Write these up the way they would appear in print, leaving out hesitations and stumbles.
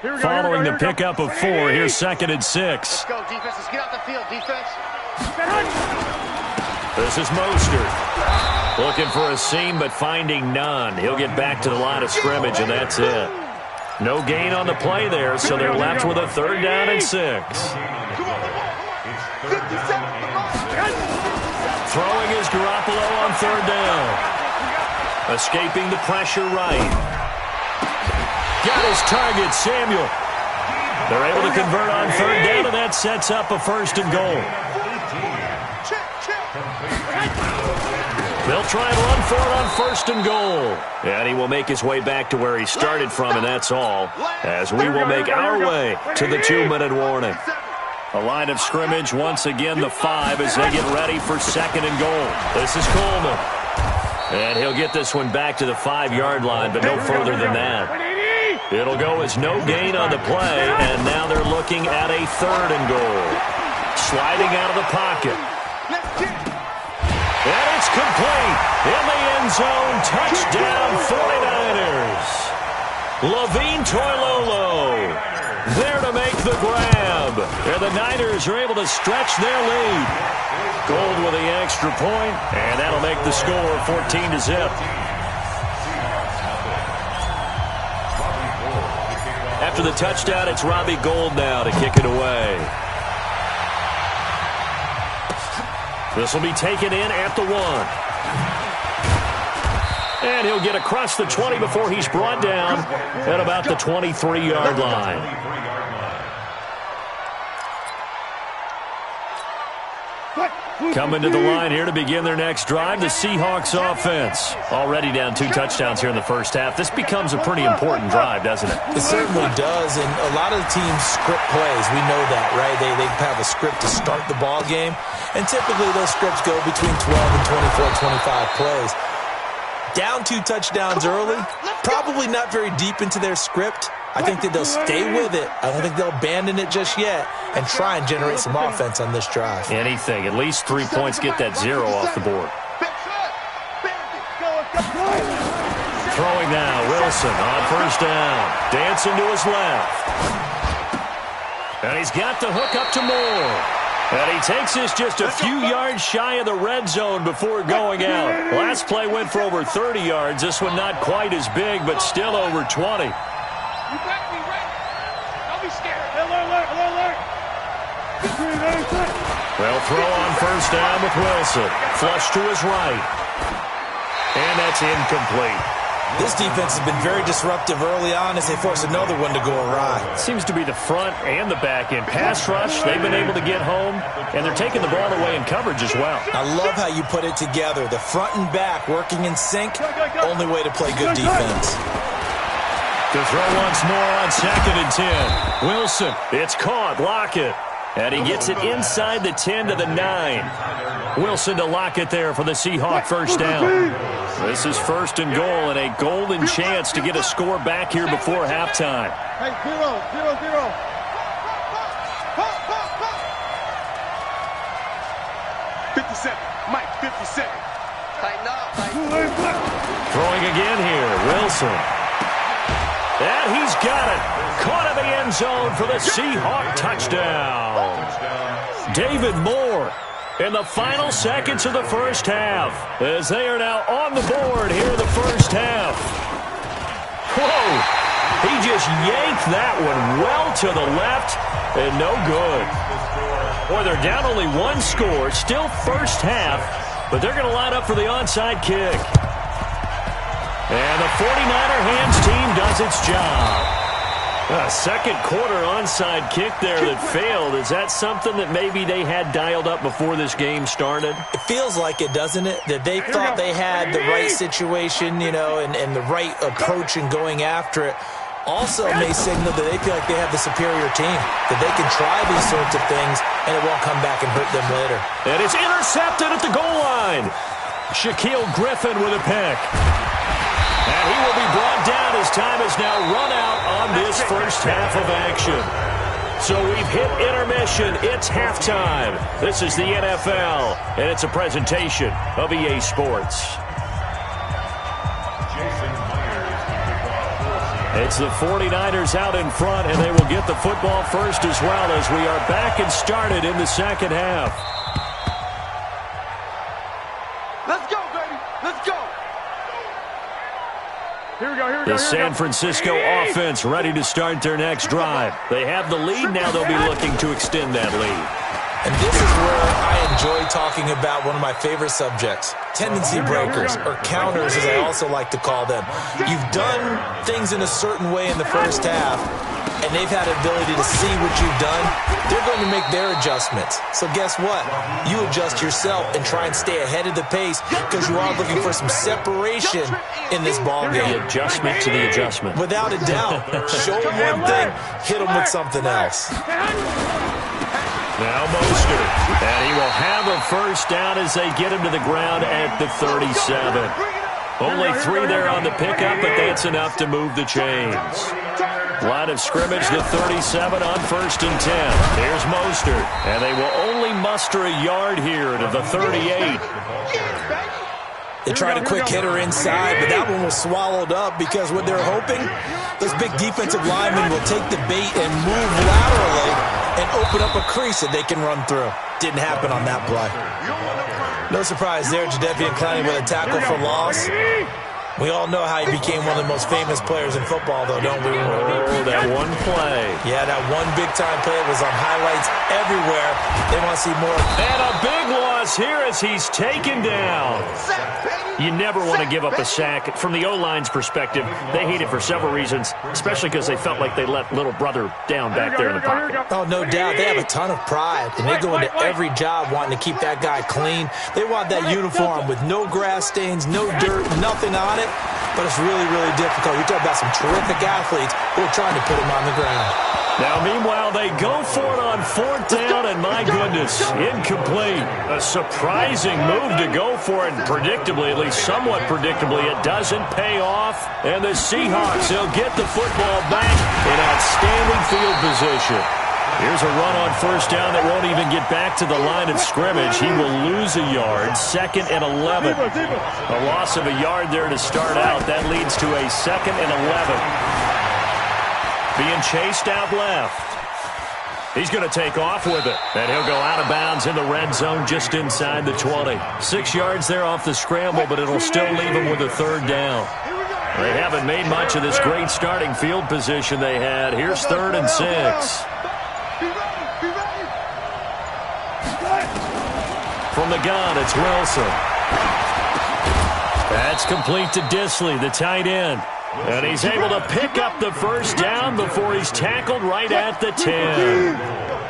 Following the pickup of 4, here's 2nd and 6. Let's go, defense. Let's get out the field, defense. This is Mostert. Looking for a seam, but finding none. He'll get back to the line of scrimmage, and that's it. No gain on the play there, so they're left with a 3rd down and 6. Throwing is Garoppolo on 3rd down. Escaping the pressure right. Got his target, Samuel. They're able to convert on 3rd down, and that sets up a 1st and goal. They'll try and run for it on 1st and goal. And he will make his way back to where he started from, and that's all, as we will make our way to the 2-minute warning. A line of scrimmage, once again the 5 as they get ready for 2nd and goal. This is Coleman. And he'll get this one back to the 5-yard line, but no further than that. It'll go as no gain on the play, and now they're looking at a 3rd and goal. Sliding out of the pocket. And it's complete. In the end zone, touchdown 49ers. Levine Toilolo there to make the grab. And the Niners are able to stretch their lead. Gold with the extra point, and that'll make the score 14-0. After the touchdown, it's Robbie Gould now to kick it away. This will be taken in at the 1. And he'll get across the 20 before he's brought down at about the 23-yard line. Coming to the line here to begin their next drive, the Seahawks offense. Already down 2 touchdowns here in the first half. This becomes a pretty important drive, doesn't it? It certainly does, and a lot of the teams script plays. We know that, right? They have a script to start the ball game, and typically those scripts go between 12 and 24, 25 plays. Down 2 touchdowns early, probably not very deep into their script. I think that they'll stay with it. I don't think they'll abandon it just yet and try and generate some offense on this drive. Anything. At least 3 points get that 0 off the board. Throwing now, Wilson on 1st down. Dancing to his left. And he's got the hook up to Moore. And he takes this just a few yards shy of the red zone before going out. Last play went for over 30 yards. This one not quite as big, but still over 20. You got me right. Don't be scared. Alert. They'll throw on 1st down with Wilson. Flush to his right. And that's incomplete. This defense has been very disruptive early on as they force another one to go awry. Seems to be the front and the back end. Pass rush, they've been able to get home, and they're taking the ball away in coverage as well. I love how you put it together. The front and back working in sync, only way to play good defense. To throw once more on 2nd and 10. Wilson, it's caught, Lockett. And he gets it inside the 10 to the 9. Wilson to Lockett there for the Seahawk 1st down. This is 1st and goal and a golden chance to get a score back here before halftime. Hey, 0. 57. Mike, 57. Tighten up. Throwing again here, Wilson. And he's got it. Caught in the end zone for the Seahawk touchdown. David Moore in the final seconds of the first half as they are now on the board here in the first half. Whoa. He just yanked that one well to the left and no good. Boy, they're down only 1 score, still first half, but they're going to line up for the onside kick. And the 49er hands team does its job. A second quarter onside kick there that failed. Is that something that maybe they had dialed up before this game started? It feels like it, doesn't it? That they thought they had the right situation, you know, and the right approach in going after it. Also may signal that they feel like they have the superior team, that they can try these sorts of things and it won't come back and hurt them later. And it's intercepted at the goal line. Shaquille Griffin with a pick. And he will be brought down as time has now run out on this first half of action. So we've hit intermission. It's halftime. This is the NFL, and it's a presentation of EA Sports. It's the 49ers out in front, and they will get the football first as well as we are back and started in the second half. Let's go, baby. Let's go. Here we go. The San Francisco offense ready to start their next drive. They have the lead. Now they'll be looking to extend that lead. And this is where I enjoy talking about one of my favorite subjects, tendency breakers, or counters as I also like to call them. You've done things in a certain way in the first half, and they've had the ability to see what you've done. They're going to make their adjustments. So guess what? You adjust yourself and try and stay ahead of the pace because you are looking for some separation in this ball game. The adjustment to the adjustment. Without a doubt. Show them one thing, hit them with something else. Now Mostert, and he will have a first down as they get him to the ground at the 37. Only 3 there on the pickup, but that's enough to move the chains. Line of scrimmage, the 37 on 1st and 10. Here's Mostert, and they will only muster a yard here to the 38. They tried a quick hitter inside, but that one was swallowed up because what they're hoping, those big defensive linemen will take the bait and move laterally and open up a crease that they can run through. Didn't happen on that play. No surprise there, Jadeveon Clowney with a tackle for loss. We all know how he became one of the most famous players in football, though, don't we? Oh, that one play. Yeah, that one big-time play was on highlights everywhere. They want to see more. And a big loss here as he's taken down. You never want to give up a sack. From the O-line's perspective, they hate it for several reasons, especially because they felt like they let little brother down back there in the pocket. Oh, no doubt. They have a ton of pride, and they go into every job wanting to keep that guy clean. They want that uniform with no grass stains, no dirt, nothing on it. But it's really, really difficult. You're talking about some terrific athletes who are trying to put him on the ground. Now, meanwhile, they go for it on 4th down, and my goodness, incomplete. A surprising move to go for it, and predictably, at least somewhat predictably, it doesn't pay off. And the Seahawks, they'll get the football back in outstanding field position. Here's a run on 1st down that won't even get back to the line of scrimmage. He will lose a yard, 2nd and 11. A loss of a yard there to start out. That leads to a 2nd and 11. Being chased out left. He's going to take off with it. And he'll go out of bounds in the red zone just inside the 20. 6 yards there off the scramble, but it'll still leave him with a 3rd down. They haven't made much of this great starting field position they had. Here's 3rd and 6. From the gun, it's Wilson. That's complete to Disley, the tight end. And he's able to pick up the first down before he's tackled right at the 10.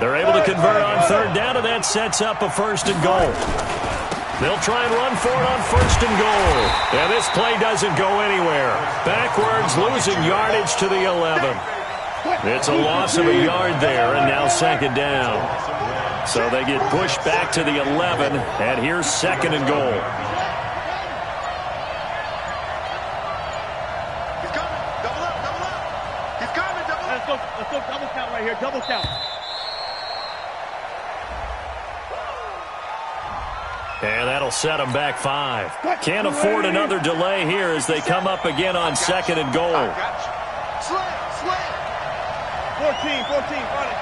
They're able to convert on 3rd down, and that sets up a 1st and goal. They'll try and run for it on 1st and goal. And this play doesn't go anywhere. Backwards, losing yardage to the 11. It's a loss of a yard there, and now 2nd down. So they get pushed back to the 11, and here's 2nd and goal. He's coming. Double up. He's coming. Double up. Let's go double count right here. Double count. And that'll set them back 5. Can't afford another delay here as they come up again on 2nd and goal. Slam. 14, run it.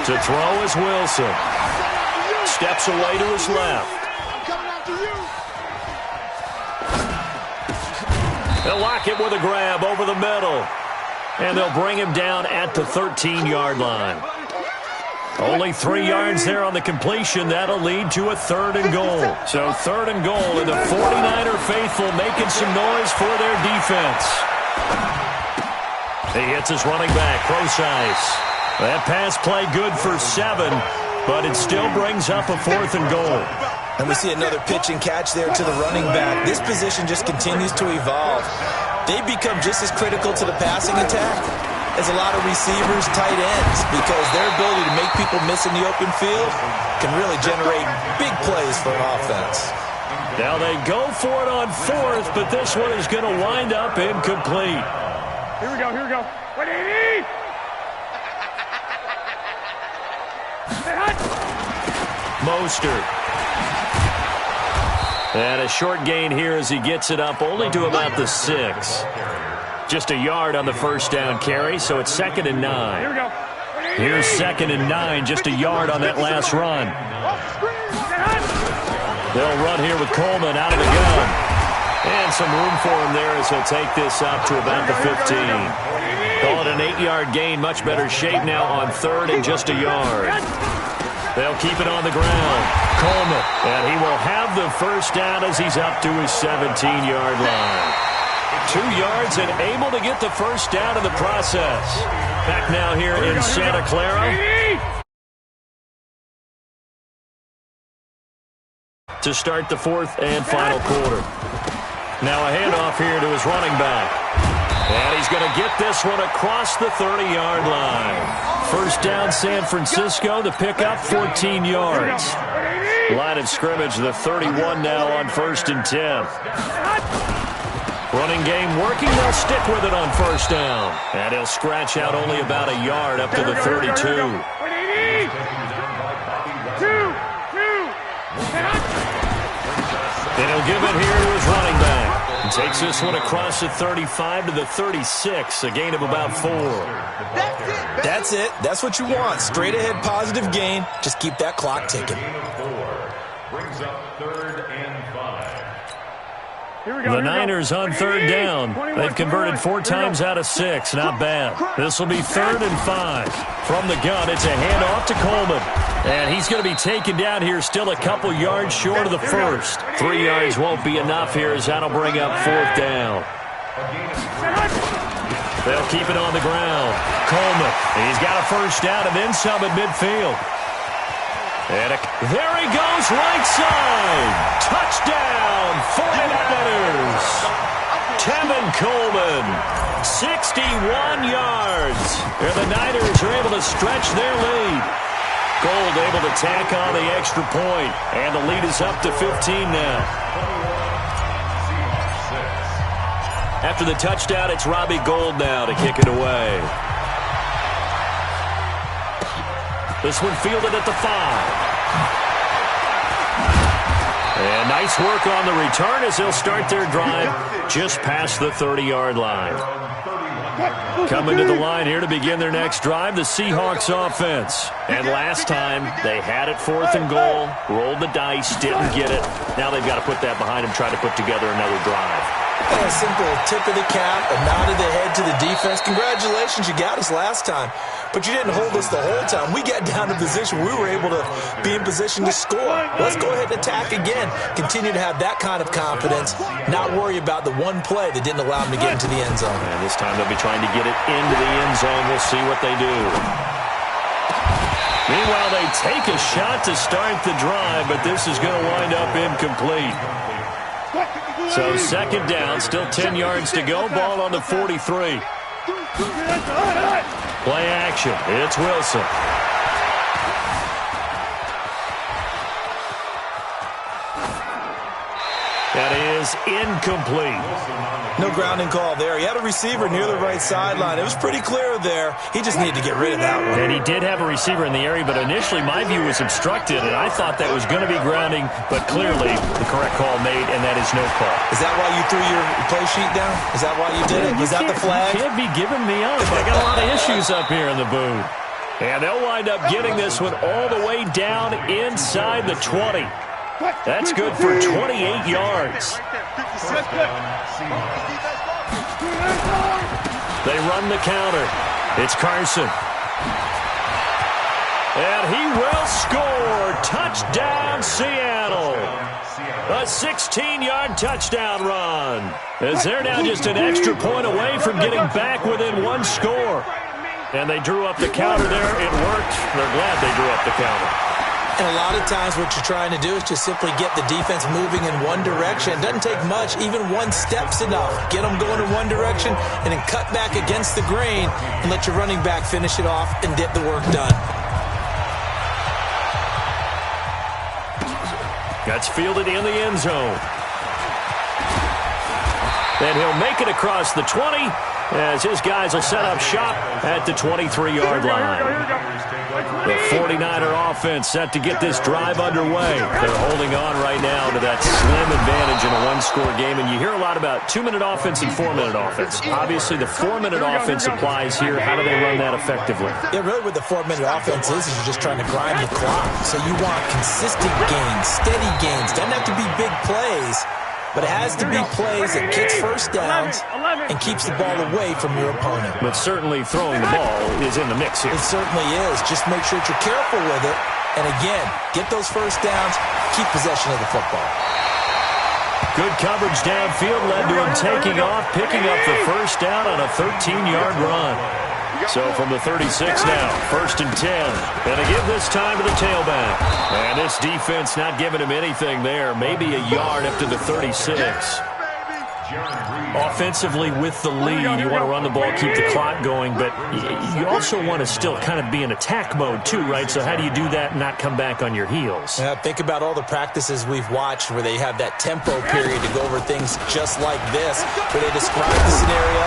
To throw is Wilson. Steps away to his left. They'll lock it with a grab over the middle. And they'll bring him down at the 13-yard line. Only 3 yards there on the completion. That'll lead to a 3rd and goal. So 3rd and goal, and the 49er faithful making some noise for their defense. He hits his running back, Procise. That pass play good for 7, but it still brings up a 4th and goal. And we see another pitch and catch there to the running back. This position just continues to evolve. They become just as critical to the passing attack as a lot of receivers, tight ends, because their ability to make people miss in the open field can really generate big plays for an offense. Now they go for it on 4th, but this one is going to wind up incomplete. Here we go. What do you need? Mostert. And a short gain here as he gets it up only to about the 6. Just a yard on the first down carry, so it's 2nd and 9. Here we go. Here's 2nd and 9, just a yard on that last run. They'll run here with Coleman out of the gun. And some room for him there as he'll take this up to about the 15. Call it an 8-yard gain, much better shape now on 3rd and just a yard. They'll keep it on the ground. Coleman, and he will have the first down as he's up to his 17-yard line. 2 yards and able to get the first down in the process. Back now here in Santa Clara. To start the 4th and final quarter. Now a handoff here to his running back. And he's going to get this one across the 30-yard line. First down San Francisco, the pickup 14 yards. Line of scrimmage, the 31 now on 1st and 10. Running game working, they'll stick with it on 1st down. And he'll scratch out only about a yard up to the 32. And he'll give it here to his running back. And takes this one across the 35 to the 36, a gain of about 4. That's it. That's what you want. Straight ahead positive gain. Just keep that clock ticking. Brings up 3rd and 5. The Niners on 3rd down. They've converted 4 times out of 6. Not bad. This will be 3rd and 5. From the gun, it's a handoff to Coleman. And he's going to be taken down here still a couple yards short of the first. 3 yards won't be enough here as that'll bring up 4th down. They'll keep it on the ground. Coleman, he's got a first down and then some at midfield. And there he goes, right side. Touchdown, 49ers. Tevin Coleman, 61 yards. And the Niners are able to stretch their lead. Gold able to tack on the extra point. And the lead is up to 15 now. After the touchdown, it's Robbie Gould now to kick it away. This one fielded at the 5. And nice work on the return as they'll start their drive just past the 30-yard line. Coming to the line here to begin their next drive, the Seahawks offense. And last time, they had it 4th and goal, rolled the dice, didn't get it. Now they've got to put that behind them, try to put together another drive. A simple tip of the cap, a nod of the head to the defense. Congratulations, you got us last time. But you didn't hold us the whole time. We got down to position. We were able to be in position to score. Let's go ahead and attack again. Continue to have that kind of confidence. Not worry about the one play that didn't allow them to get into the end zone. And this time they'll be trying to get it into the end zone. We'll see what they do. Meanwhile, they take a shot to start the drive, but this is going to wind up incomplete. So 2nd down, still 10 yards to go. Ball on the 43. Play action. It's Wilson. That is incomplete. No grounding call there. He had a receiver near the right sideline. It was pretty clear there. He just needed to get rid of that one. And he did have a receiver in the area, but initially my view was obstructed, and I thought that was going to be grounding, but clearly the correct call made, and that is no call. Is that why you threw your play sheet down? Is that why you did it? Was that the flag? You can't be giving me up. I got a lot of issues up here in the booth. And they'll wind up getting this one all the way down inside the 20. That's good for 28 yards. They run the counter. It's Carson. And he will score. Touchdown, Seattle. A 16-yard touchdown run. As they're now just an extra point away from getting back within one score. And they drew up the counter there. It worked. They're glad they drew up the counter. And a lot of times what you're trying to do is just simply get the defense moving in one direction. It doesn't take much. Even one step's enough. Get them going in one direction and then cut back against the grain and let your running back finish it off and get the work done. That's fielded in the end zone. And he'll make it across the 20 as his guys will set up shop at the 23-yard line. The 49er offense set to get this drive underway. They're holding on right now to that slim advantage in a one-score game, and you hear a lot about 2-minute offense and 4-minute offense. Obviously, the 4-minute offense applies here. How do they run that effectively? Yeah, really what the 4-minute offense is you're just trying to grind the clock. So you want consistent gains, steady gains. Doesn't have to be big plays, but it has to be plays that gets first downs and keeps the ball away from your opponent. But certainly throwing the ball is in the mix here. It certainly is. Just make sure that you're careful with it. And again, get those first downs, keep possession of the football. Good coverage downfield led to him taking off, picking up the first down on a 13-yard run. So from the 36 now, 1st and 10. And to give this time to the tailback. And this defense not giving him anything there. Maybe a yard up to the 36. Offensively with the lead, you want to run the ball, keep the clock going, but you also want to still kind of be in attack mode too, right? So how do you do that and not come back on your heels? Yeah, think about all the practices we've watched where they have that tempo period to go over things just like this, where they describe the scenario,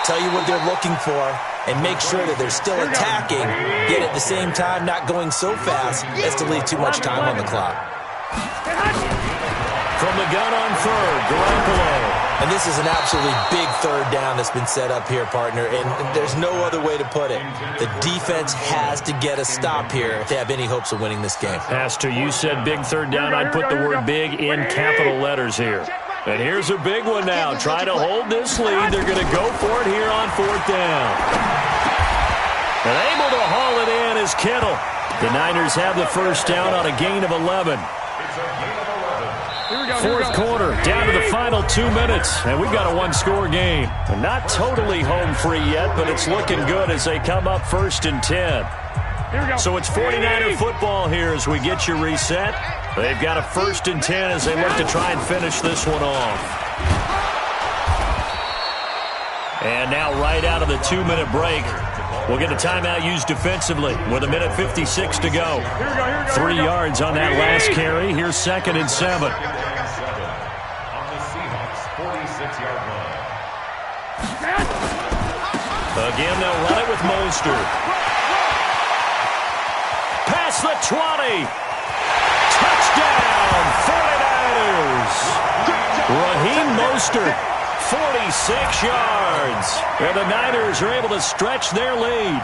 tell you what they're looking for, and make sure that they're still attacking, yet at the same time not going so fast as to leave too much time on the clock. From the gun on third, Garoppolo. And this is an absolutely big third down that's been set up here, partner, and there's no other way to put it. The defense has to get a stop here if they have any hopes of winning this game. Pastor, you said big third down. I'd put the word big in capital letters here. And here's a big one now. Trying to hold this lead. They're going to go for it here on 4th down. And able to haul it in is Kittle. The Niners have the first down on a gain of 11. 4th quarter, down to the final 2 minutes, and we've got a one-score game. And not totally home free yet, but it's looking good as they come up 1st and 10. So it's 49er football here as we get you reset. They've got a 1st and 10 as they look to try and finish this one off. And now right out of the 2-minute break, we'll get a timeout used defensively with 1:56 to go. 3 yards on that last carry. Here's 2nd and 7. Again, they'll run it with Mostert. Past the 20. Touchdown, 49ers. Raheem Mostert, 46 yards. And the Niners are able to stretch their lead.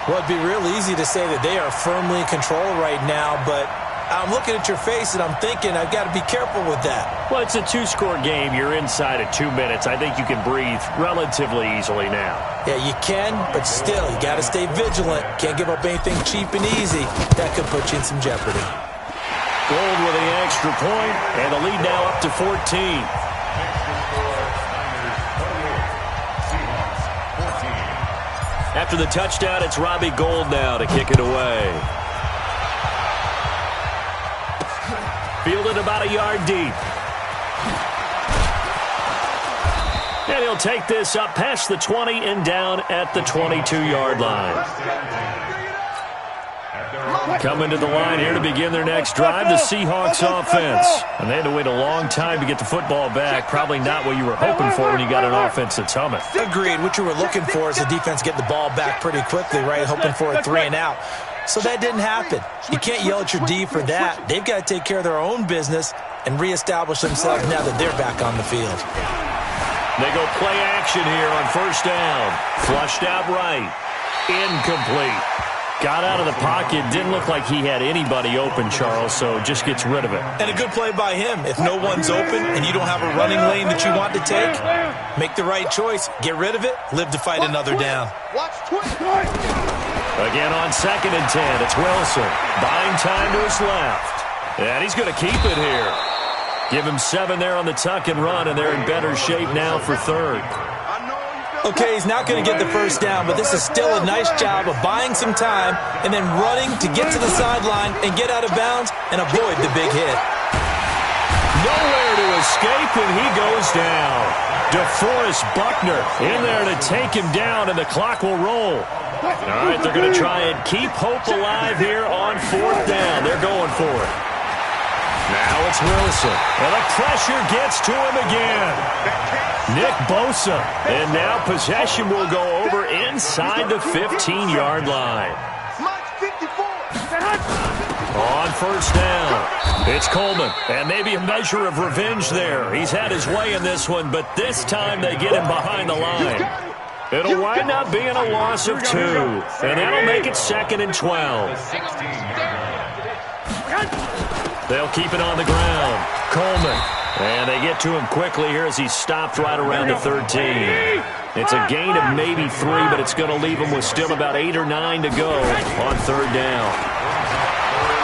Well, it'd be real easy to say that they are firmly in control right now, but I'm looking at your face and I'm thinking I've got to be careful with that. Well, it's a 2-score game. You're inside of 2 minutes. I think you can breathe relatively easily now. Yeah, you can, but still, you got to stay vigilant. Can't give up anything cheap and easy. That could put you in some jeopardy. Gold with the extra point, and the lead now up to 14. After the touchdown, it's Robbie Gould now to kick it away. Fielded about a yard deep. And he'll take this up past the 20 and down at the 22-yard line. Coming to the line here to begin their next drive, the Seahawks offense. And they had to wait a long time to get the football back. Probably not what you were hoping for when you got an offense that's humming. Agreed. What you were looking for is the defense getting the ball back pretty quickly, right? Hoping for a 3 and out. So that didn't happen. You can't yell at your D for that. They've got to take care of their own business and reestablish themselves now that they're back on the field. They go play action here on 1st down. Flushed out right. Incomplete. Got out of the pocket. Didn't look like he had anybody open, Charles, so just gets rid of it. And a good play by him. If no one's open and you don't have a running lane that you want to take, make the right choice. Get rid of it. Live to fight another down. Again on 2nd and 10. It's Wilson. Buying time to his left. And he's going to keep it here. Give him 7 there on the tuck and run, and they're in better shape now for 3rd. Okay, he's not going to get the first down, but this is still a nice job of buying some time and then running to get to the sideline and get out of bounds and avoid the big hit. Nowhere to escape, and he goes down. DeForest Buckner in there to take him down, and the clock will roll. All right, they're going to try and keep hope alive here on 4th down. They're going for it. Now Now it's Wilson. And the pressure gets to him again. Nick Bosa. And now possession will go over inside the 15-yard line. On first down, it's Coleman, and maybe a measure of revenge there. He's had his way in this one, but this time they get him behind the line. It'll wind up being a loss of 2, and that'll make it 2nd and 12. They'll keep it on the ground. Coleman, and they get to him quickly here as he's stopped right around the 13. It's a gain of maybe 3, but it's going to leave him with still about 8 or 9 to go on 3rd down.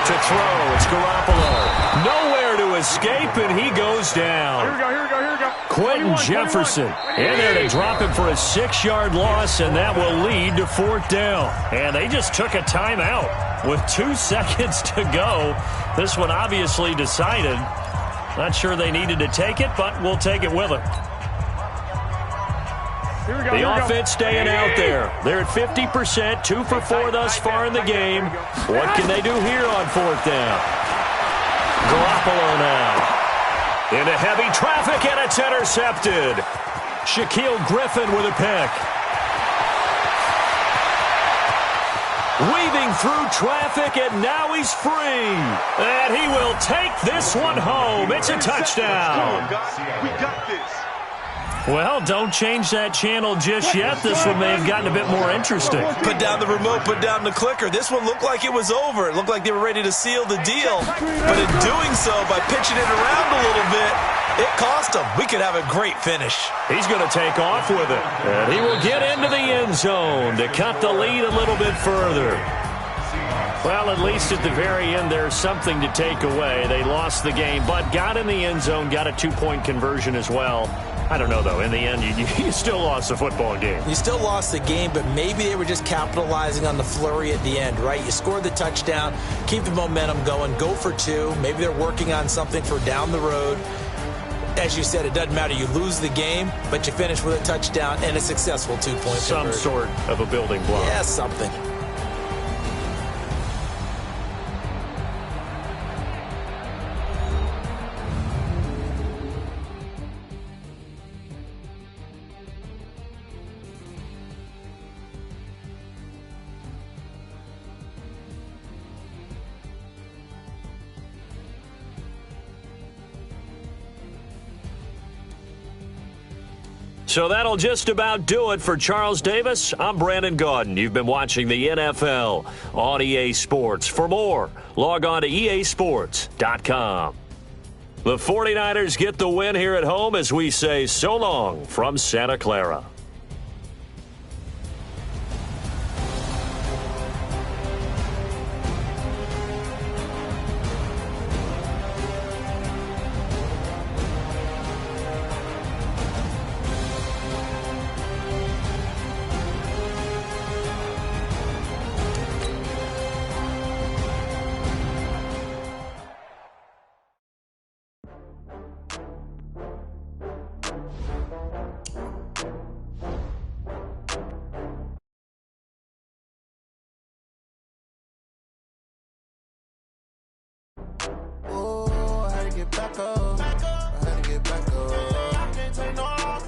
To throw, it's Garoppolo. Nowhere to escape, and he goes down. Here we go. Quentin Jefferson in there to drop him for a 6-yard loss, and that will lead to 4th down. And they just took a timeout with 2 seconds to go. This one obviously decided. Not sure they needed to take it, but we'll take it with them. The offense staying out there. They're at 50%, 2 for 4 thus far in the game. What can they do here on 4th down? Garoppolo now. Into heavy traffic, and it's intercepted. Shaquille Griffin with a pick. Weaving through traffic, and now he's free. And he will take this one home. It's a touchdown. We got this. Well, don't change that channel just yet. This one may have gotten a bit more interesting. Put down the remote, put down the clicker. This one looked like it was over. It looked like they were ready to seal the deal. But in doing so, by pitching it around a little bit, it cost them. We could have a great finish. He's going to take off with it. And he will get into the end zone to cut the lead a little bit further. Well, at least at the very end, there's something to take away. They lost the game, but got in the end zone, got a 2-point conversion as well. I don't know, though. In the end, you still lost the football game. You still lost the game, but maybe they were just capitalizing on the flurry at the end, right? You scored the touchdown, keep the momentum going, go for 2. Maybe they're working on something for down the road. As you said, it doesn't matter. You lose the game, but you finish with a touchdown and a successful 2-point conversion. Some sort of a building block. Yeah, something. So that'll just about do it for Charles Davis. I'm Brandon Gaudin. You've been watching the NFL on EA Sports. For more, log on to easports.com. The 49ers get the win here at home as we say so long from Santa Clara. Back up. I had to get back up. I can't take no loss.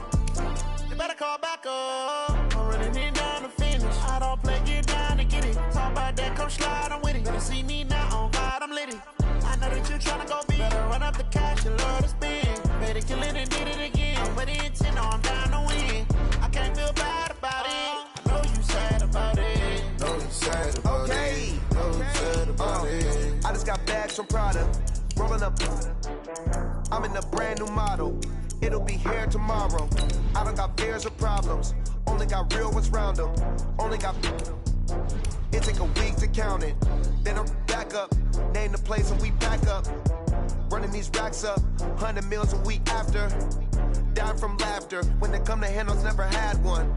You better call back up. I'm running it down to finish. I don't play, get down to get it. Talk about that, come slide, I'm with it. Better see me now, on God, I'm litty. I know that you're trying to go big. Better run up the cash, you love to spend. Better kill it and did it again. I'm with the intent, I'm down to win. I can't feel bad about it. I know you sad about it. Know you sad about it. Know you sad about it. I just got bags from Prada. Rolling up, I'm in a brand new model. It'll be here tomorrow. I don't got fears or problems. Only got real ones round them. Only got. It take a week to count it. Then I'm back up. Name the place and we back up. Running these racks up. 100 meals a week after. Dying from laughter. When they come to handles, never had one.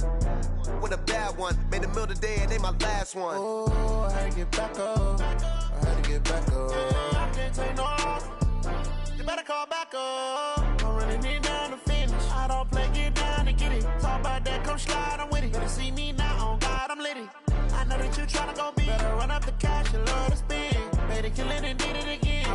With a bad one. Made a meal today and they my last one. Oh, I had to get back up. I had to get back up. I can't take no loss. You better call back up. I'm running it down to finish. I don't play, get down to get it. Talk about that, come slide, I'm with it. Better see me now, on God, I'm litty. I know that you tryna go big. Better run up the cash, you love to spend. Better kill it and did it again.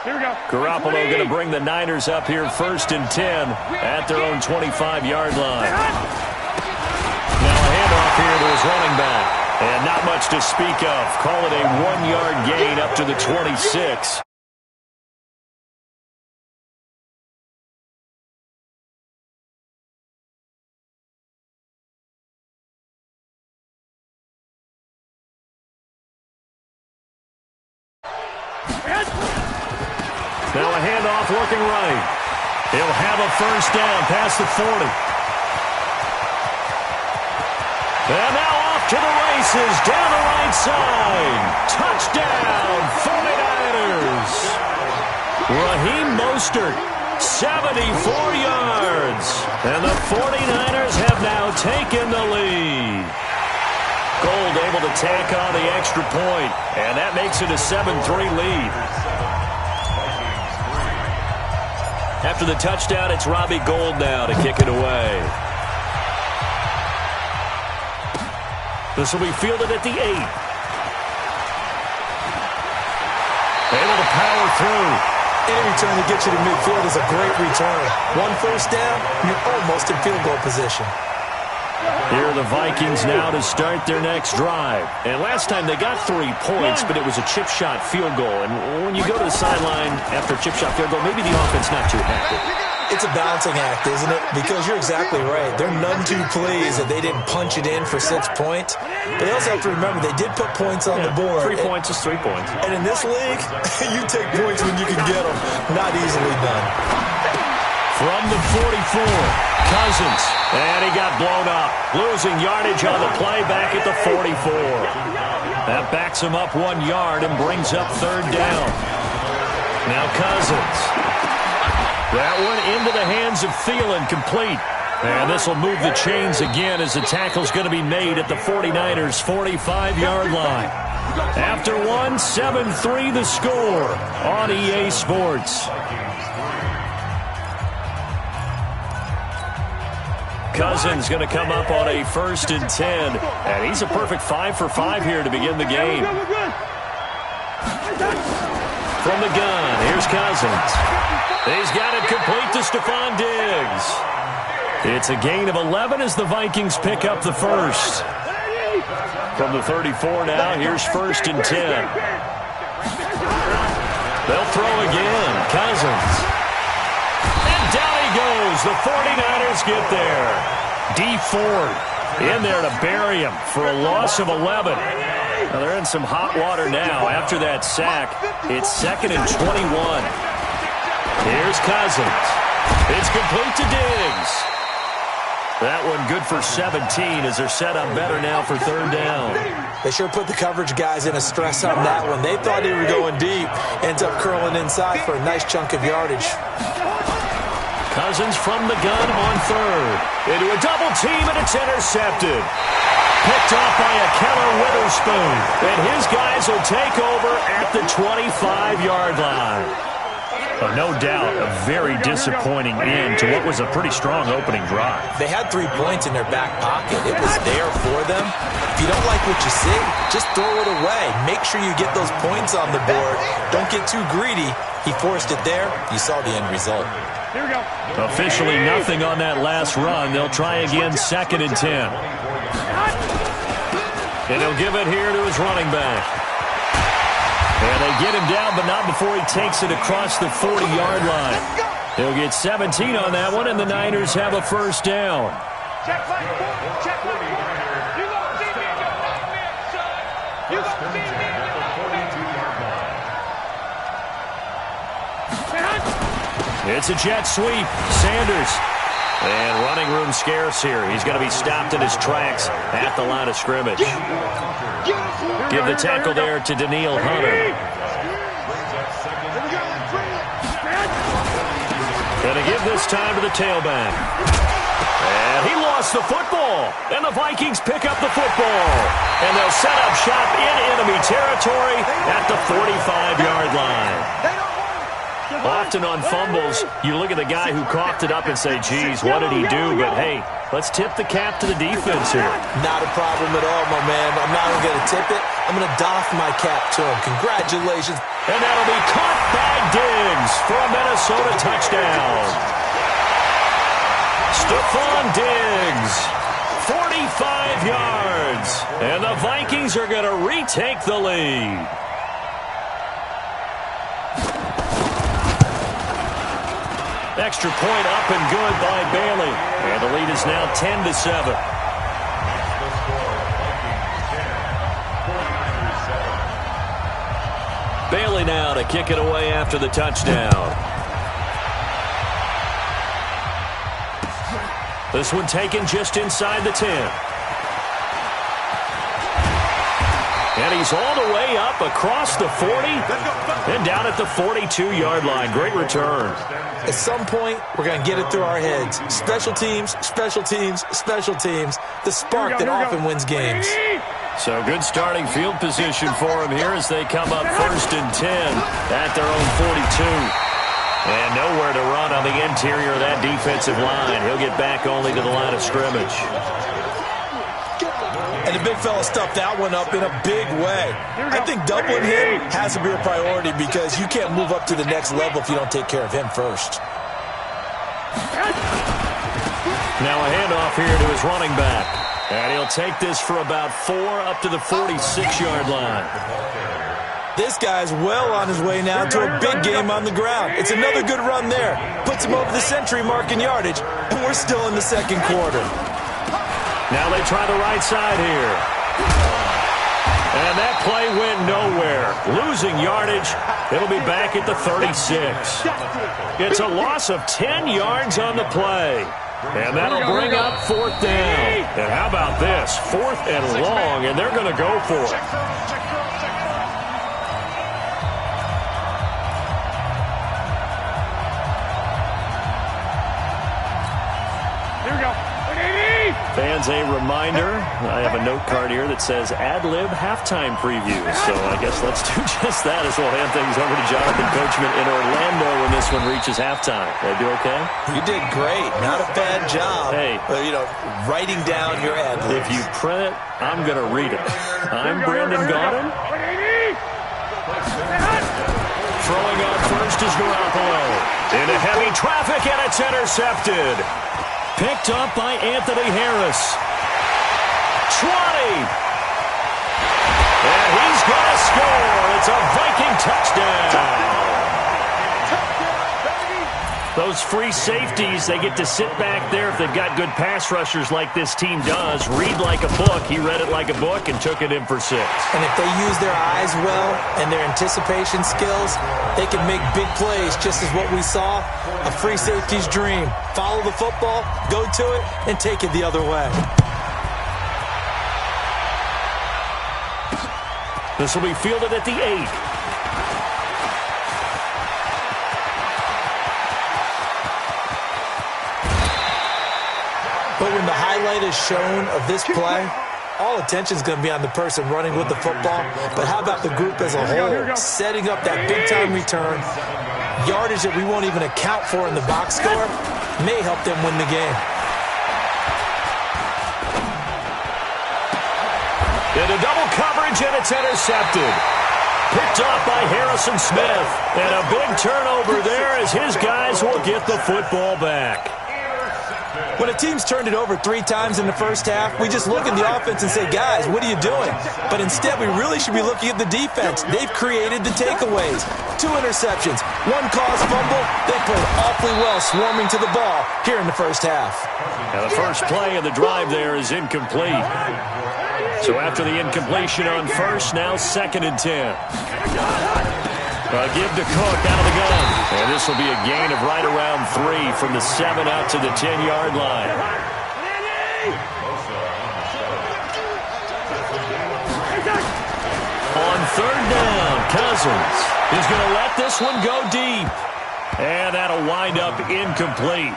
Here we go. Garoppolo going to bring the Niners up here 1st and 10 at their own 25-yard line. Now a handoff here to his running back. And not much to speak of. Call it a 1-yard gain up to the 26. Now a handoff working right. He'll have a first down past the 40. And now off to the races down the right side. Touchdown, 49ers. Raheem Mostert, 74 yards. And the 49ers have now taken the lead. Gold able to tack on the extra point, and that makes it a 7-3 lead. After the touchdown, it's Robbie Gould now to kick it away. This will be fielded at the 8. Able to power through. Any return to get you to midfield is a great return. One first down, you're almost in field goal position. Here are the Vikings now to start their next drive. And last time they got 3 points, but it was a chip shot field goal. And when you go to the sideline after a chip shot field goal, maybe the offense not too happy. It's a balancing act, isn't it? Because you're exactly right. They're none too pleased that they didn't punch it in for 6 points. But they also have to remember they did put points on the board. 3 points is 3 points. And in this league, you take points when you can get them. Not easily done. From the 44, Cousins. And he got blown up. Losing yardage on the play back at the 44. That backs him up 1 yard and brings up 3rd down. Now Cousins. That one into the hands of Thielen, complete. And this will move the chains again as the tackle's going to be made at the 49ers' 45-yard line. After one, 7-3 the score on EA Sports. Cousins going to come up on a 1st and 10. And he's a perfect 5 for 5 here to begin the game. From the gun, here's Cousins. He's got it complete to Stephon Diggs. It's a gain of 11 as the Vikings pick up the first. From the 34 now, here's 1st and 10. They'll throw again. Cousins. And down he goes. The 49ers get there. D Ford in there to bury him for a loss of 11. Now they're in some hot water now. After that sack, it's 2nd and 21. Here's Cousins. It's complete to Diggs. That one good for 17 as they're set up better now for 3rd down. They sure put the coverage guys in a stress on that one. They thought they were going deep. Ends up curling inside for a nice chunk of yardage. Cousins from the gun on 3rd. Into a double team, and it's intercepted. Picked off by a Keller Witherspoon. And his guys will take over at the 25-yard line. No doubt a very disappointing end to what was a pretty strong opening drive. They had 3 points in their back pocket. It was there for them. If you don't like what you see, just throw it away. Make sure you get those points on the board. Don't get too greedy. He forced it there. You saw the end result. Here we go. Officially nothing on that last run. They'll try again 2nd and 10. And he'll give it here to his running back. And they get him down, but not before he takes it across the 40-yard line. He'll get 17 on that one, and the Niners have a 1st down. Check my form. Check my form. You gonna see me in your nightmare, son. You gonna see me in your nightmare. It's a jet sweep. Sanders. And running room scarce here. He's going to be stopped in his tracks at the line of scrimmage. Give the tackle there to Daniil Hunter. Going to give this time to the tailback. And he lost the football. And the Vikings pick up the football. And they'll set up shop in enemy territory at the 45-yard line. Often on fumbles, you look at the guy who coughed it up and say, geez, what did he do? But, hey, let's tip the cap to the defense here. Not a problem at all, my man. I'm not even going to tip it. I'm going to doff my cap to him. Congratulations. And that'll be caught by Diggs for a Minnesota touchdown. Stephon Diggs, 45 yards. And the Vikings are going to retake the lead. Extra point up and good by Bailey. And the lead is now 10-7. Bailey now to kick it away after the touchdown. This one taken just inside the 10. And he's all the way up across the 40 and down at the 42-yard line. Great return. At some point, we're going to get it through our heads. Special teams, special teams, special teams. The spark that often wins games. So good starting field position for him here as they come up 1st and 10 at their own 42. And nowhere to run on the interior of that defensive line. He'll get back only to the line of scrimmage. And the big fella stuffed that one up in a big way. I think doubling him has to be a priority because you can't move up to the next level if you don't take care of him first. Now a handoff here to his running back. And he'll take this for about 4 up to the 46-yard line. This guy's well on his way now to a big game on the ground. It's another good run there. Puts him over the century mark in yardage, and we're still in the second quarter. Now they try the right side here. And that play went nowhere. Losing yardage. It'll be back at the 36. It's a loss of 10 yards on the play. And that'll bring up 4th down. And how about this? 4th and long, and they're going to go for it. Here we go. Fans, a reminder, I have a note card here that says ad-lib halftime preview. So I guess let's do just that as we'll hand things over to Jonathan Coachman in Orlando when this one reaches halftime. Did I do okay? You did great. Not a bad job. Hey. Writing down your ad-libs. If you print it, I'm going to read it. I'm Brandon Gaudin. Throwing out first is Garoppolo. Into heavy traffic, and it's intercepted. Picked up by Anthony Harris. 20. And he's going to score. It's a Viking touchdown. Those free safeties, they get to sit back there if they've got good pass rushers like this team does. Read like a book. He read it like a book and took it in for 6. And if they use their eyes well and their anticipation skills, they can make big plays, just as what we saw, a free safety's dream. Follow the football, go to it, and take it the other way. This will be fielded at the 8. But when the highlight is shown of this play, all attention is going to be on the person running with the football. But how about the group as a whole, setting up that big-time return, yardage that we won't even account for in the box score, may help them win the game. Into double coverage, and it's intercepted. Picked off by Harrison Smith. And a big turnover there as his guys will get the football back. When a team's turned it over 3 times in the first half, we just look at the offense and say, guys, what are you doing? But instead, we really should be looking at the defense. They've created the takeaways. 2 interceptions, 1 caused fumble. They played awfully well swarming to the ball here in the first half. Now the first play of the drive there is incomplete. So after the incompletion on first, now 2nd and 10. Give to Cook out of the gun. And this will be a gain of right around 3 from the 7 out to the 10-yard line. On 3rd down, Cousins is going to let this one go deep. And that'll wind up incomplete.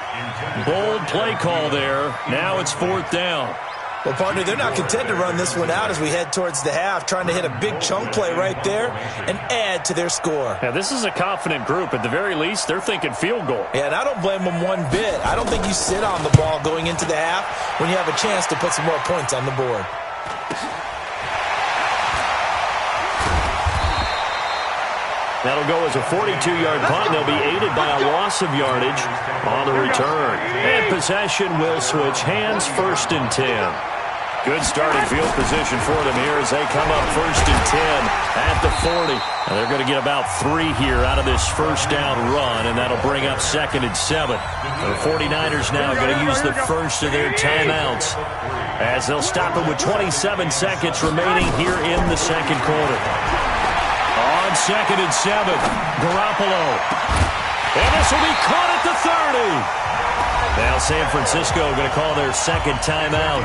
Bold play call there. Now it's 4th down. Well, partner, they're not content to run this one out as we head towards the half, trying to hit a big chunk play right there and add to their score. Now, this is a confident group. At the very least, they're thinking field goal. Yeah, and I don't blame them one bit. I don't think you sit on the ball going into the half when you have a chance to put some more points on the board. That'll go as a 42-yard punt. They'll be aided by a loss of yardage on the return. And possession will switch hands, 1st and 10. Good starting field position for them here as they come up 1st and 10 at the 40. And they're going to get about 3 here out of this first down run, and that'll bring up 2nd and 7. The 49ers now going to use the first of their timeouts as they'll stop it with 27 seconds remaining here in the second quarter. On 2nd and 7, Garoppolo. And this will be caught at the 30. Now San Francisco going to call their second timeout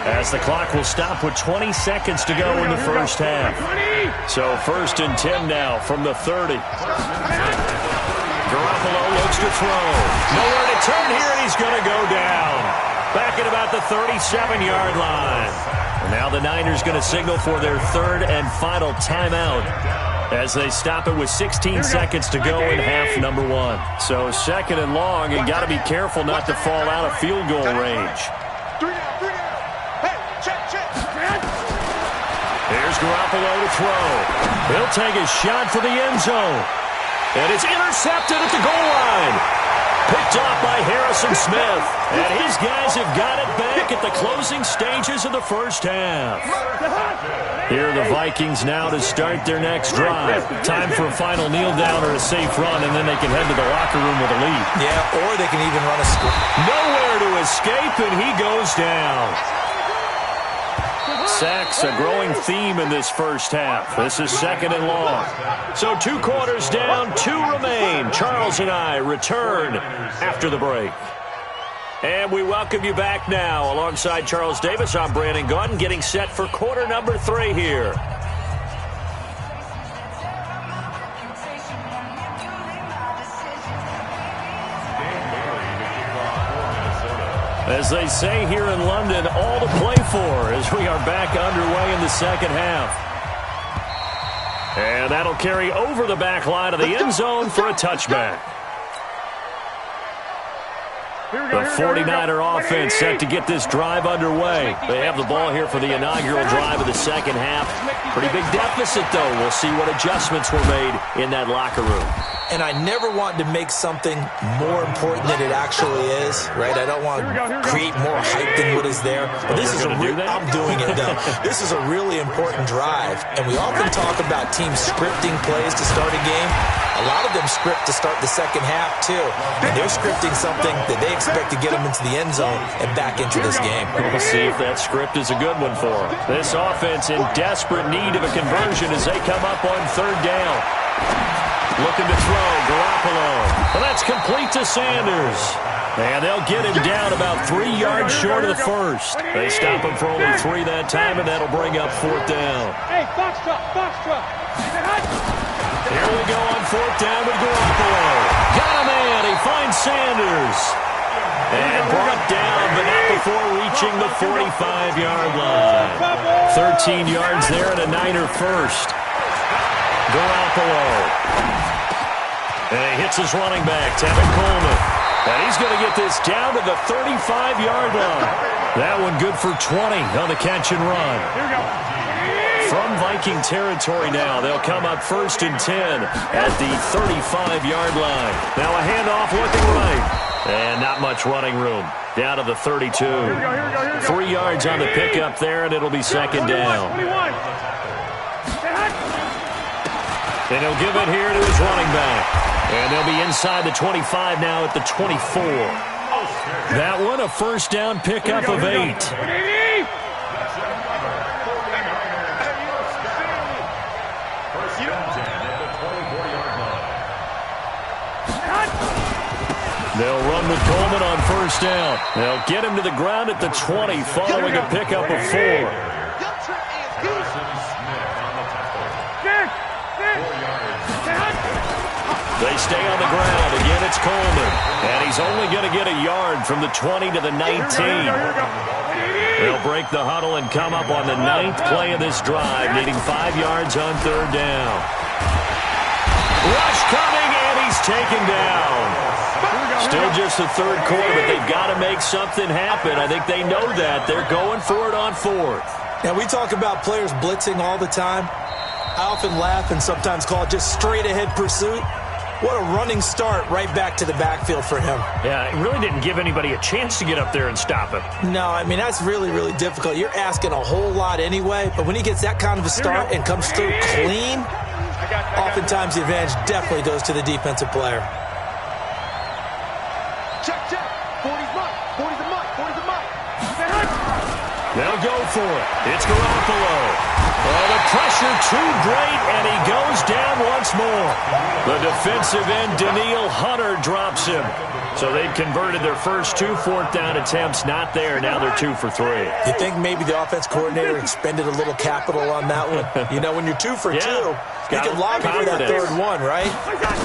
as the clock will stop with 20 seconds to go in the first half. So 1st and 10 now from the 30. Garoppolo looks to throw. Nowhere to turn here, and he's going to go down. Back at about the 37-yard line. And now the Niners going to signal for their 3rd and final timeout as they stop it with 16 seconds to go in half number 1. So 2nd and long, and got to be careful not to fall out of field goal range. Here's Garoppolo to throw. He'll take a shot for the end zone. And it's intercepted at the goal line. Picked off by Harrison Smith. And his guys have got it back at the closing stages of the first half. Here are the Vikings now to start their next drive. Time for a final kneel down or a safe run, and then they can head to the locker room with a lead. Yeah, or they can even run a score. Nowhere to escape, and he goes down. Sacks, a growing theme in this first half. This is 2nd and long. So 2 quarters down, 2 remain. Charles and I return after the break. And we welcome you back now. Alongside Charles Davis, I'm Brandon Gunn, getting set for quarter number 3 here. As they say here in London, all to play for as we are back underway in the second half. And that'll carry over the back line of the end zone for a touchback. The 49er offense set to get this drive underway. They have the ball here for the inaugural drive of the second half. Pretty big deficit, though. We'll see what adjustments were made in that locker room. And I never want to make something more important than it actually is, right? I don't want to create more hype than what is there. But this is I'm doing it, though. This is a really important drive. And we often talk about teams scripting plays to start a game. A lot of them script to start the second half, too. And they're scripting something that they expect to get them into the end zone and back into this game. We'll see if that script is a good one for them. This offense in desperate need of a conversion as they come up on 3rd down. Looking to throw, Garoppolo. Well, that's complete to Sanders. And they'll get him down about 3 yards short of the first. They stop him for only 3 that time, and that'll bring up 4th down. Hey, box truck, box truck. Here we go on 4th down with Garoppolo. Got a man. He finds Sanders. And brought down, but not before reaching the 45-yard line. 13 yards there and a Niner first. Garoppolo. And he hits his running back, Tevin Coleman. And he's going to get this down to the 35-yard line. That one good for 20 on the catch and run. From Viking territory now, they'll come up 1st and 10 at the 35-yard line. Now a handoff looking right. And not much running room. Down to the 32. 3 yards on the pickup there, and it'll be 2nd down. And he'll give it here to his running back. And they'll be inside the 25 now at the 24. That one, a 1st down pickup of 8. They'll run with Coleman on 1st down. They'll get him to the ground at the 20 following a pickup of 4. They stay on the ground. Again, it's Coleman. And he's only going to get a yard from the 20 to the 19. They'll break the huddle and come up on the 9th play of this drive, needing 5 yards on 3rd down. Rush coming, and he's taken down. Still just the 3rd quarter, but they've got to make something happen. I think they know that. They're going for it on 4th. Now, we talk about players blitzing all the time. I often laugh and sometimes call it just straight-ahead pursuit. What a running start right back to the backfield for him. Yeah, it really didn't give anybody a chance to get up there and stop him. No, I mean, that's really, really difficult. You're asking a whole lot anyway, but when he gets that kind of a start and comes through clean, oftentimes the advantage definitely goes to the defensive player. Check. 40's mine. 40's a mine. 40's a mine. They'll go for it. It's Garoppolo. Oh, the pressure too great, and he goes down once more. The defensive end, Daniil Hunter, drops him. So they've converted their first 2 fourth-down attempts. Not there. Now they're 2 for 3. You think maybe the offense coordinator expended a little capital on that one? You know, when you're 2 for 2, you can lobby for that third one, right?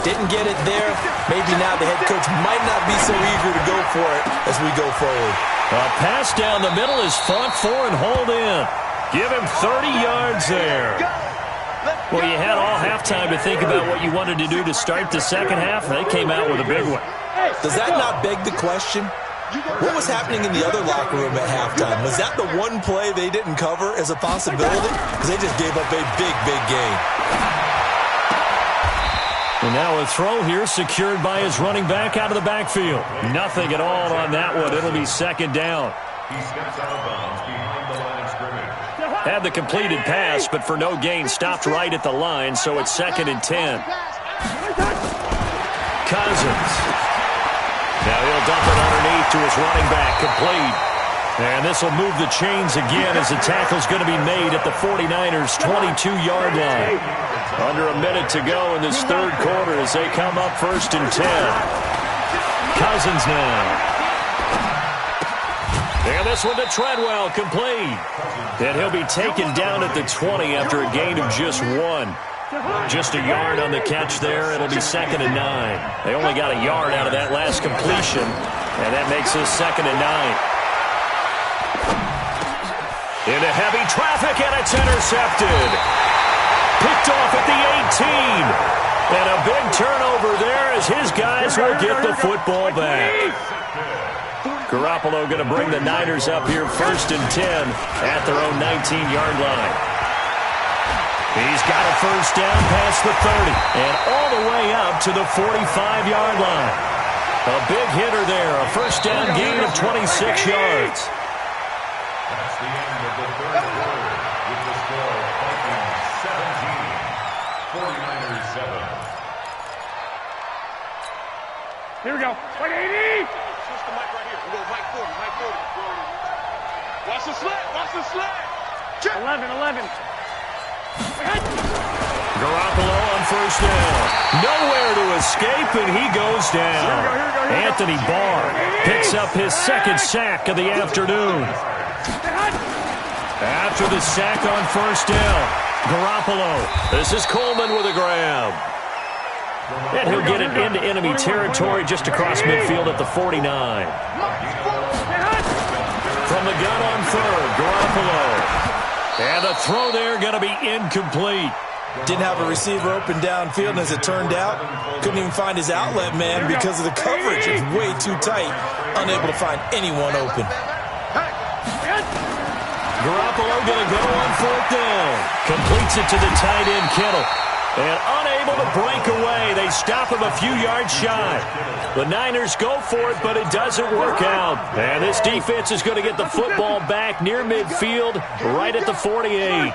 Didn't get it there. Maybe now the head coach might not be so eager to go for it as we go forward. A pass down the middle is fought for and hauled in. Give him 30 yards there. Well, you had all halftime to think about what you wanted to do to start the second half. They came out with a big one. Does that not beg the question? What was happening in the other locker room at halftime? Was that the one play they didn't cover as a possibility? Because they just gave up a big, big gain. And now a throw here secured by his running back out of the backfield. Nothing at all on that one. It'll be second down. He steps out of bounds behind the line of scrimmage. Had the completed pass, but for no gain, stopped right at the line, so it's 2nd and 10. Cousins. Now he'll dump it underneath to his running back, complete. And this will move the chains again as the tackle's going to be made at the 49ers' 22-yard line. Under a minute to go in this third quarter as they come up 1st and 10. Cousins now. And this one to Treadwell, complete. And he'll be taken down at the 20 after a gain of just 1. Just a yard on the catch there. It'll be 2nd and 9. They only got a yard out of that last completion, and that makes this 2nd and 9. Into heavy traffic, and it's intercepted. Picked off at the 18. And a big turnover there as his guys will get the football back. Garoppolo going to bring the Niners up here 1st and 10 at their own 19-yard line. He's got a first down past the 30 and all the way up to the 45-yard line. A big hitter there, a first down gain of 26 yards. That's the end of the third quarter with the score Vikings 17, 49ers 7. Here we go. Like 80. Switch the mic right here. We'll go mic 40. Mic 40. Watch the slant. Watch the slant. 11. Garoppolo on first down. Nowhere to escape, and he goes down. Anthony Barr picks up his 2nd sack of the afternoon. After the sack on first down, Garoppolo. This is Coleman with a grab. And he'll get it into enemy territory just across midfield at the 49. From the gun on 3rd, Garoppolo. And the throw there going to be incomplete. Didn't have a receiver open downfield, and as it turned out, couldn't even find his outlet man because of the coverage. It's way too tight, unable to find anyone open. Garoppolo going to go on 4th down. Completes it to the tight end, Kittle. And unable to break away. They stop him a few yards shy. The Niners go for it, but it doesn't work out. And this defense is going to get the football back near midfield, right at the 48.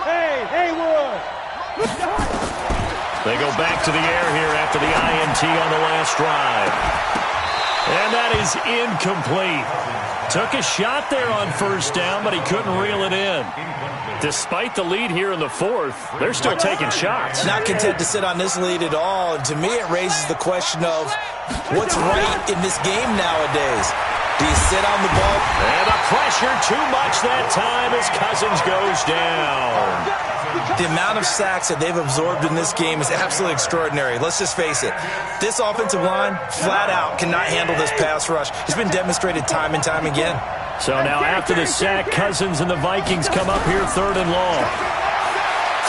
Hey, Wood. They go back to the air here after the INT on the last drive. And that is incomplete. Took a shot there on first down, but he couldn't reel it in. Despite the lead here in the 4th, they're still taking shots. Not content to sit on this lead at all. And to me, it raises the question of what's right in this game nowadays. Do you sit on the ball? And the pressure too much that time as Cousins goes down. The amount of sacks that they've absorbed in this game is absolutely extraordinary. Let's just face it. This offensive line, flat out, cannot handle this pass rush. It's been demonstrated time and time again. So now after the sack, Cousins and the Vikings come up here 3rd and long.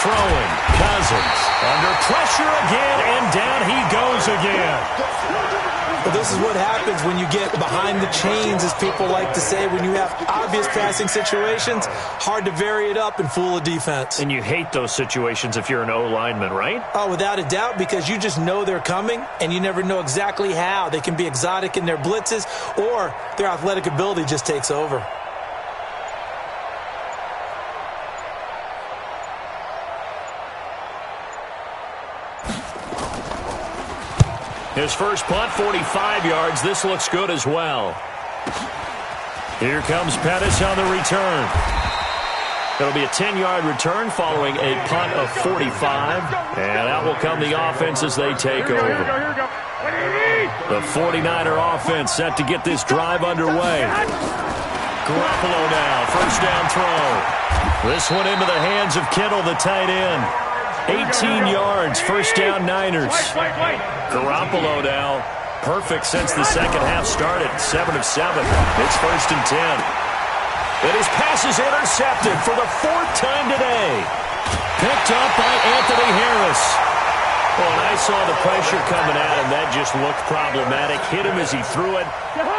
Throwing, Cousins. Cousins under pressure again, and down he goes again. Well, this is what happens when you get behind the chains, as people like to say. When you have obvious passing situations, hard to vary it up and fool a defense. And you hate those situations if you're an O-lineman, right? Oh, without a doubt, because you just know they're coming, and you never know exactly how. They can be exotic in their blitzes, or their athletic ability just takes over. His first punt, 45 yards. This looks good as well. Here comes Pettis on the return. It'll be a 10-yard return following a punt of 45. And out will come the offense as they take over. The 49er offense set to get this drive underway. Garoppolo now, first down throw. This one into the hands of Kittle, the tight end. 18 yards, first down Niners. Garoppolo now, perfect since the second half started, 7 of 7. It's first and 10. And his pass is intercepted for the 4th time today. Picked up by Anthony Harris. Well, and I saw the pressure coming at him. That just looked problematic. Hit him as he threw it,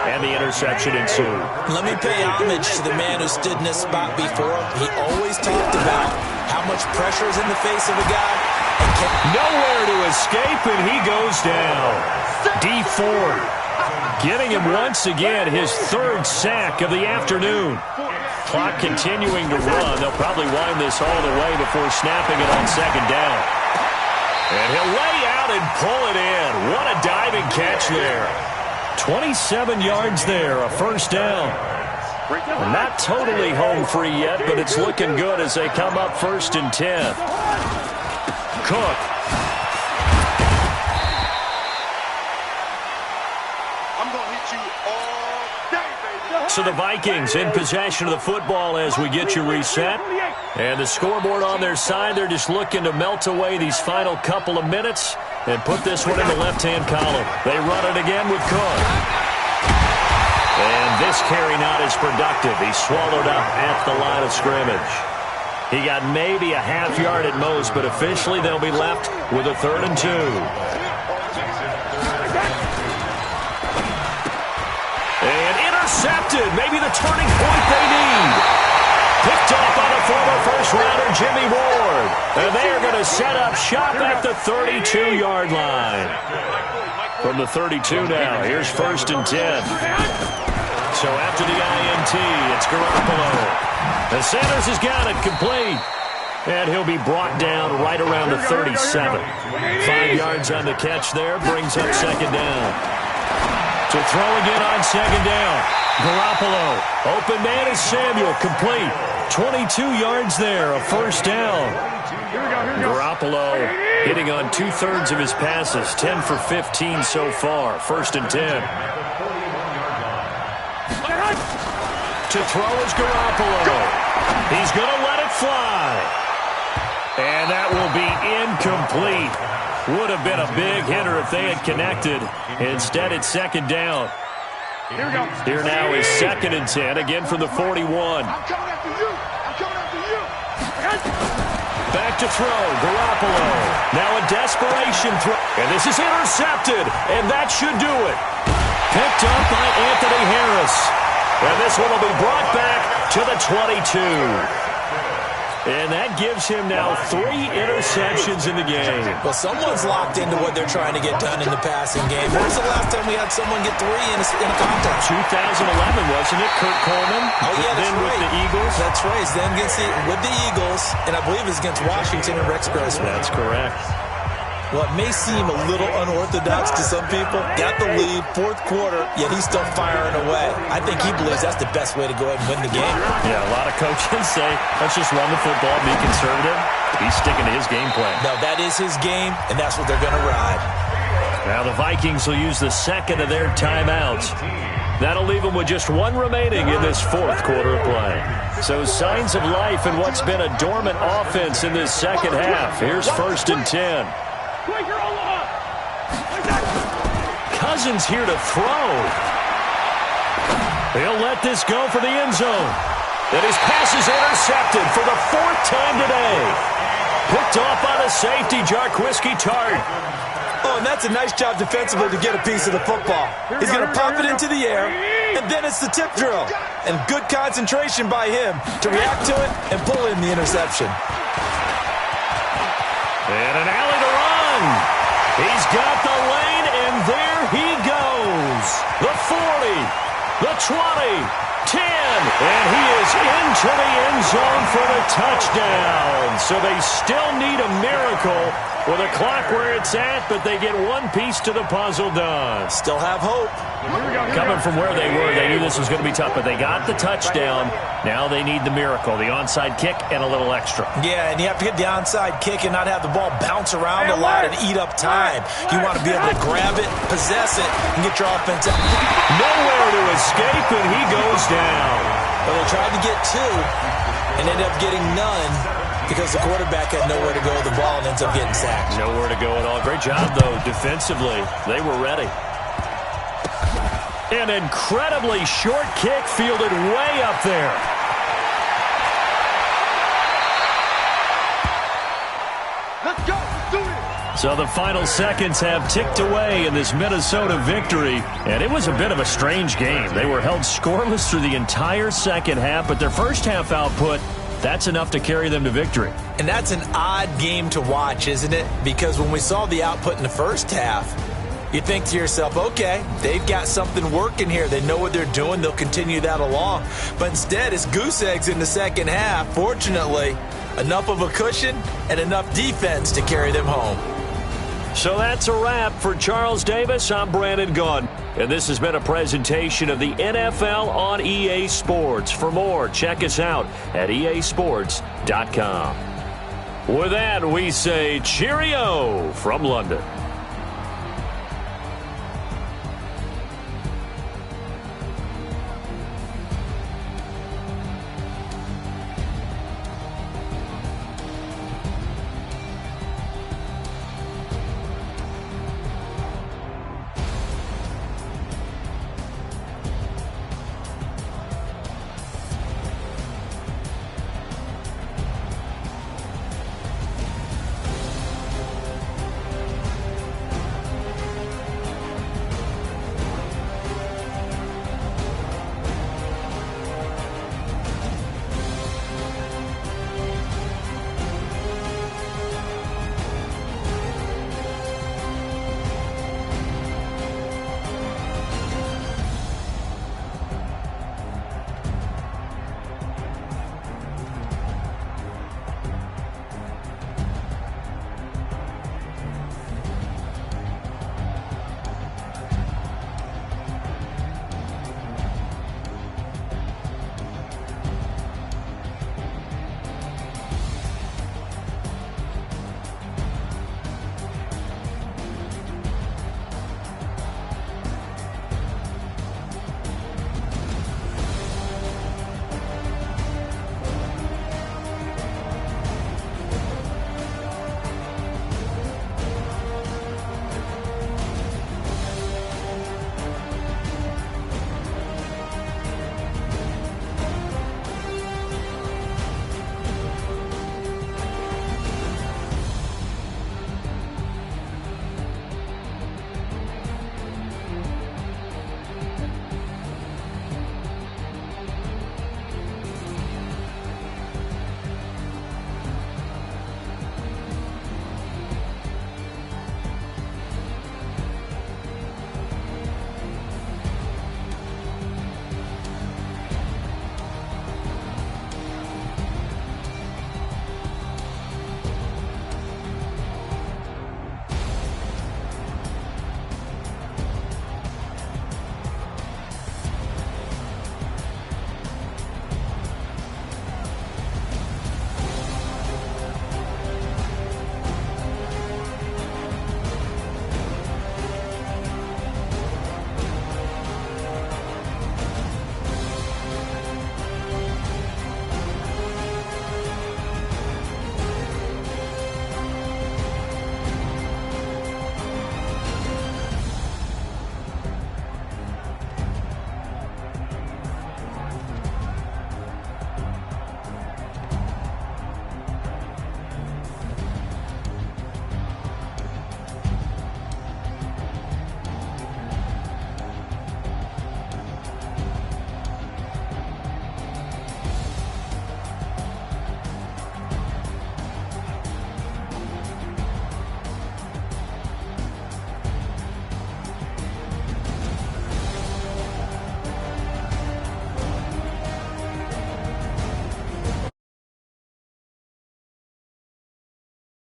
and the interception ensued. Let me pay homage to the man who stood in this spot before. He always talked about how much pressure is in the face of a guy. And nowhere to escape, and he goes down. D Ford getting him once again his 3rd sack of the afternoon. Clock continuing to run. They'll probably wind this all the way before snapping it on second down. And he'll lay out and pull it in. What a diving catch there. 27 yards there, a first down. Not totally home free yet, but it's looking good as they come up first and 10. Cook. I'm going to hit you all day, baby. So the Vikings in possession of the football as we get you reset. And the scoreboard on their side, they're just looking to melt away these final couple of minutes and put this one in the left-hand column. They run it again with Cook. And this carry not as productive. He's swallowed up at the line of scrimmage. He got maybe a half yard at most, but officially they'll be left with a 3rd and 2. And intercepted. Maybe the turning point they need. Picked up by the former first-rounder Jimmy Ward. And they're going to set up shop at the 32-yard line. From the 32 now, here's first and 10. So after the INT, it's Garoppolo. And Sanders has got it complete. And he'll be brought down right around the 37. 5 yards on the catch there, brings up second down. To throw again on second down. Garoppolo. Open man is Samuel, complete. 22 yards there, a first down. Garoppolo hitting on 2/3 of his passes, 10 for 15 so far. First and 10. To throw is Garoppolo. He's going to let it fly. And that will be incomplete. Would have been a big hitter if they had connected. Instead, it's second down. Here we go. Here now is second and 10, again from the 41. I'm coming after you. I'm coming after you. Back to throw, Garoppolo. Now a desperation throw. And this is intercepted, and that should do it. Picked up by Anthony Harris. And this one will be brought back to the 22. And that gives him now 3 interceptions in the game. Well, someone's locked into what they're trying to get done in the passing game. When was the last time we had someone get 3 in a contest? 2011, wasn't it? Kurt Coleman. Oh, yeah, that's then right. with the Eagles. That's right. He's then with the Eagles, and I believe it's against Washington and Rex Grossman. That's correct. Well, it may seem a little unorthodox to some people. Got the lead, 4th quarter, yet he's still firing away. I think he believes that's the best way to go ahead and win the game. Yeah, a lot of coaches say, let's just run the football, be conservative. He's sticking to his game plan. No, that is his game, and that's what they're going to ride. Now the Vikings will use the second of their timeouts. That'll leave them with just 1 remaining in this 4th quarter of play. So signs of life in what's been a dormant offense in this second half. Here's first and 10. Cousins here to throw. He'll let this go for the end zone. And his pass is intercepted for the 4th time today. Picked off by the safety, Jarquiski Tart. Oh, and that's a nice job defensively to get a piece of the football. He's going to pop it into the air, and then it's the tip drill. And good concentration by him to react to it and pull in the interception. And an alley to run. He's got the lane, and there he goes. The 40, the 20, 10, and he is into the end zone for the touchdown. So they still need a miracle with a clock where it's at, but they get one piece to the puzzle done. Still have hope. Coming from where they were, they knew this was going to be tough, but they got the touchdown. Now they need the miracle, the onside kick and a little extra. Yeah, and you have to get the onside kick and not have the ball bounce around a lot and eat up time. You want to be able to grab it, possess it, and get your offense out. Nowhere to escape, and he goes down. Well, they tried to get two and ended up getting none because the quarterback had nowhere to go with the ball and ends up getting sacked. Nowhere to go at all. Great job, though, defensively. They were ready. An incredibly short kick fielded way up there. Let's go. Let's do this. So the final seconds have ticked away in this Minnesota victory, and it was a bit of a strange game. They were held scoreless through the entire second half, but their first half output, that's enough to carry them to victory. And that's an odd game to watch, isn't it? Because when we saw the output in the first half, you think to yourself, okay, they've got something working here. They know what they're doing. They'll continue that along. But instead, it's goose eggs in the second half. Fortunately, enough of a cushion and enough defense to carry them home. So that's a wrap for Charles Davis. I'm Brandon Gaudin, and this has been a presentation of the NFL on EA Sports. For more, check us out at easports.com. With that, we say cheerio from London.